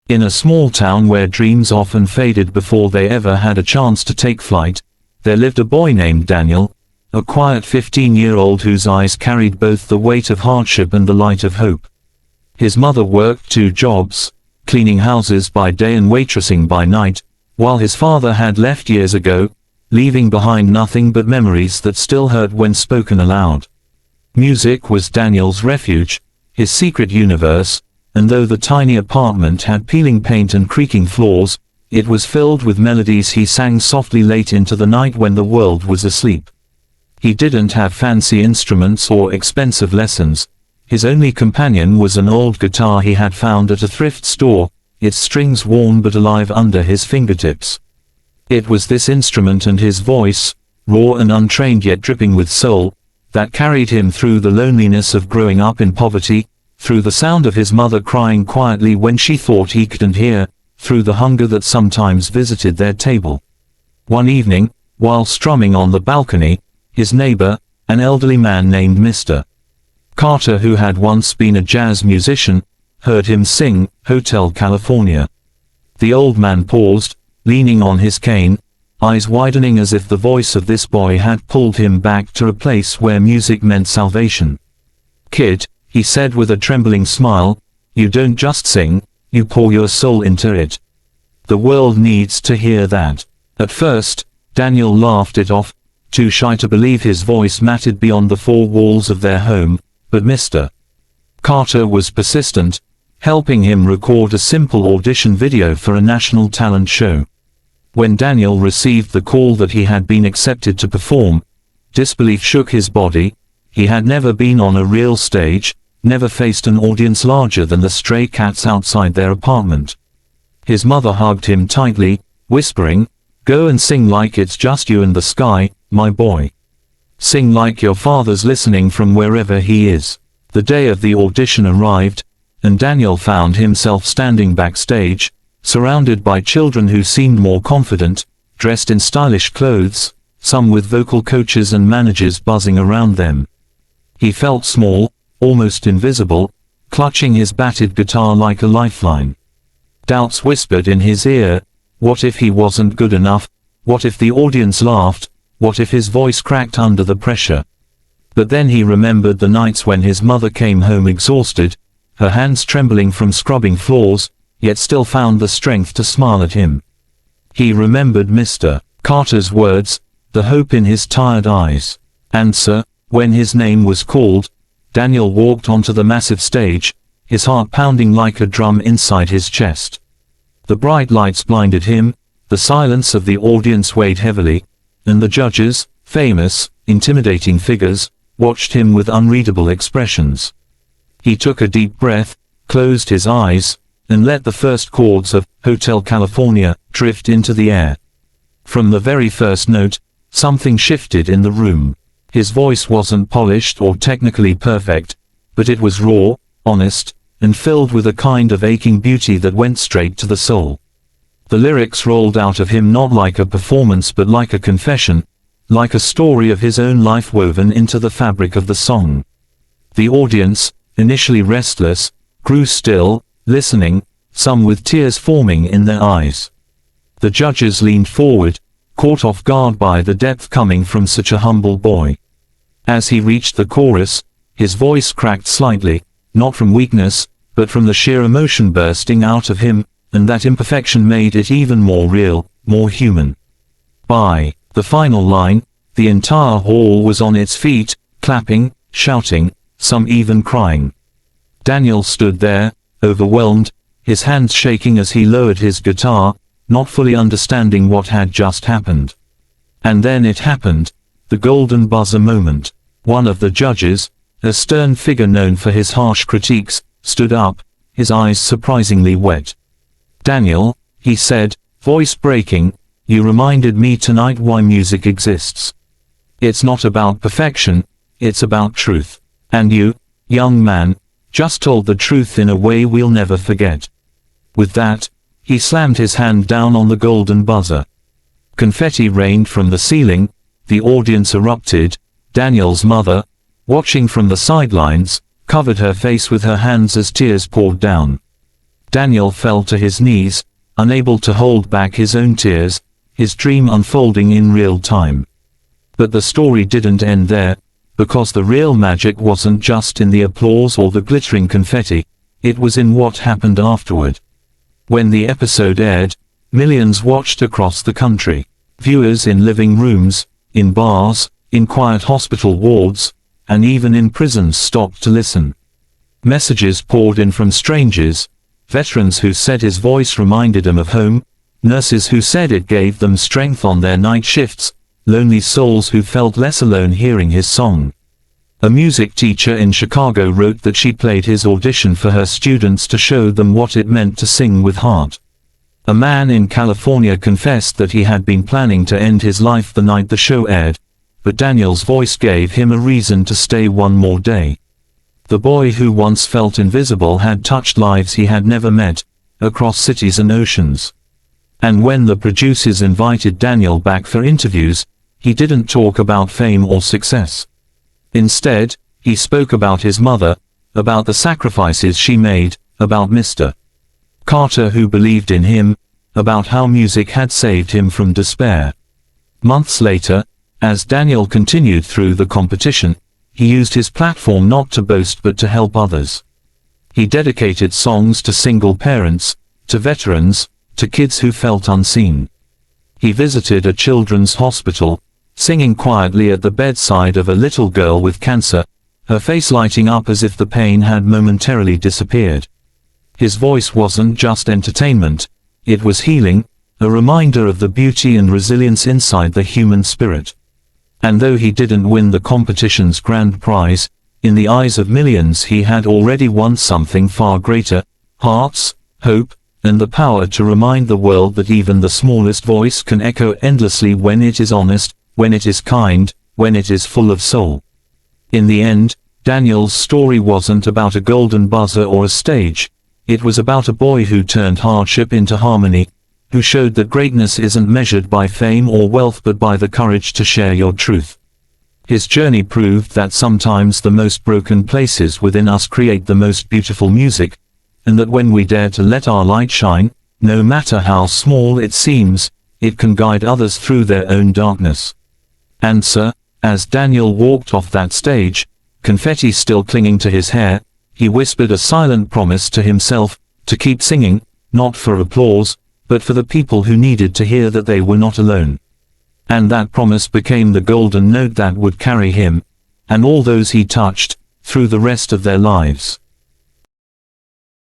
In a small town where dreams often faded before they ever had a chance to take flight, there lived a boy named Daniel, a quiet 15-year-old whose eyes carried both the weight of hardship and the light of hope. His mother worked 2 jobs, cleaning houses by day and waitressing by night, while his father had left years ago, leaving behind nothing but memories that still hurt when spoken aloud. Music was Daniel's refuge, his secret universe, and though the tiny apartment had peeling paint and creaking floors, it was filled with melodies he sang softly late into the night when the world was asleep. He didn't have fancy instruments or expensive lessons. His only companion was an old guitar he had found at a thrift store, its strings worn but alive under his fingertips. It was this instrument and his voice, raw and untrained yet dripping with soul, that carried him through the loneliness of growing up in poverty, through the sound of his mother crying quietly when she thought he couldn't hear, through the hunger that sometimes visited their table. One evening, while strumming on the balcony, his neighbor, an elderly man named Mr. Carter, who had once been a jazz musician, heard him sing Hotel California. The old man paused, leaning on his cane, eyes widening as if the voice of this boy had pulled him back to a place where music meant salvation. "Kid," he said with a trembling smile, "you don't just sing, you pour your soul into it. The world needs to hear that." At first, Daniel laughed it off, too shy to believe his voice mattered beyond the 4 walls of their home, but Mr. Carter was persistent, helping him record a simple audition video for a national talent show. When Daniel received the call that he had been accepted to perform, disbelief shook his body. He had never been on a real stage, never faced an audience larger than the stray cats outside their apartment. His mother hugged him tightly, whispering, "Go and sing like it's just you and the sky, my boy. Sing like your father's listening from wherever he is." The day of the audition arrived, and Daniel found himself standing backstage, surrounded by children who seemed more confident, dressed in stylish clothes, some with vocal coaches and managers buzzing around them. He felt small, almost invisible, clutching his battered guitar like a lifeline. Doubts whispered in his ear. What if he wasn't good enough? What if the audience laughed? What if his voice cracked under the pressure? But then he remembered the nights when his mother came home exhausted, her hands trembling from scrubbing floors, yet still found the strength to smile at him. He remembered Mr. Carter's words, the hope in his tired eyes. Answer, when his name was called, Daniel walked onto the massive stage, his heart pounding like a drum inside his chest. The bright lights blinded him, the silence of the audience weighed heavily, and the judges, famous, intimidating figures, watched him with unreadable expressions. He took a deep breath, closed his eyes, and let the first chords of Hotel California drift into the air. From the very first note, something shifted in the room. His voice wasn't polished or technically perfect, but it was raw, honest, and filled with a kind of aching beauty that went straight to the soul. The lyrics rolled out of him not like a performance but like a confession, like a story of his own life woven into the fabric of the song. The audience, initially restless, grew still, listening, some with tears forming in their eyes. The judges leaned forward, caught off guard by the depth coming from such a humble boy. As he reached the chorus, his voice cracked slightly, not from weakness, but from the sheer emotion bursting out of him, and that imperfection made it even more real, more human. By the final line, the entire hall was on its feet, clapping, shouting, some even crying. Daniel stood there, overwhelmed, his hands shaking as he lowered his guitar, not fully understanding what had just happened. And then it happened, the golden buzzer moment. One of the judges, a stern figure known for his harsh critiques, stood up, his eyes surprisingly wet. "Daniel," he said, voice breaking, "you reminded me tonight why music exists. It's not about perfection, it's about truth. And you, young man, just told the truth in a way we'll never forget." With that, he slammed his hand down on the golden buzzer. Confetti rained from the ceiling, the audience erupted. Daniel's mother, watching from the sidelines, covered her face with her hands as tears poured down. Daniel fell to his knees, unable to hold back his own tears, his dream unfolding in real time. But the story didn't end there, because the real magic wasn't just in the applause or the glittering confetti, it was in what happened afterward. When the episode aired, millions watched across the country. Viewers in living rooms, in bars, in quiet hospital wards, and even in prisons stopped to listen. Messages poured in from strangers, veterans who said his voice reminded them of home, nurses who said it gave them strength on their night shifts, lonely souls who felt less alone hearing his song. A music teacher in Chicago wrote that she played his audition for her students to show them what it meant to sing with heart. A man in California confessed that he had been planning to end his life the night the show aired, but Daniel's voice gave him a reason to stay one more day. The boy who once felt invisible had touched lives he had never met, across cities and oceans. And when the producers invited Daniel back for interviews, he didn't talk about fame or success. Instead, he spoke about his mother, about the sacrifices she made, about Mr. Carter who believed in him, about how music had saved him from despair. Months later, as Daniel continued through the competition, he used his platform not to boast but to help others. He dedicated songs to single parents, to veterans, to kids who felt unseen. He visited a children's hospital, singing quietly at the bedside of a little girl with cancer, her face lighting up as if the pain had momentarily disappeared. His voice wasn't just entertainment, it was healing, a reminder of the beauty and resilience inside the human spirit. And though he didn't win the competition's grand prize, in the eyes of millions he had already won something far greater: hearts, hope, and the power to remind the world that even the smallest voice can echo endlessly when it is honest, when it is kind, when it is full of soul. In the end, Daniel's story wasn't about a golden buzzer or a stage. It was about a boy who turned hardship into harmony, who showed that greatness isn't measured by fame or wealth but by the courage to share your truth. His journey proved that sometimes the most broken places within us create the most beautiful music, and that when we dare to let our light shine, no matter how small it seems, it can guide others through their own darkness. And so, as Daniel walked off that stage, confetti still clinging to his hair, he whispered a silent promise to himself, to keep singing, not for applause, but for the people who needed to hear that they were not alone. And that promise became the golden note that would carry him, and all those he touched, through the rest of their lives.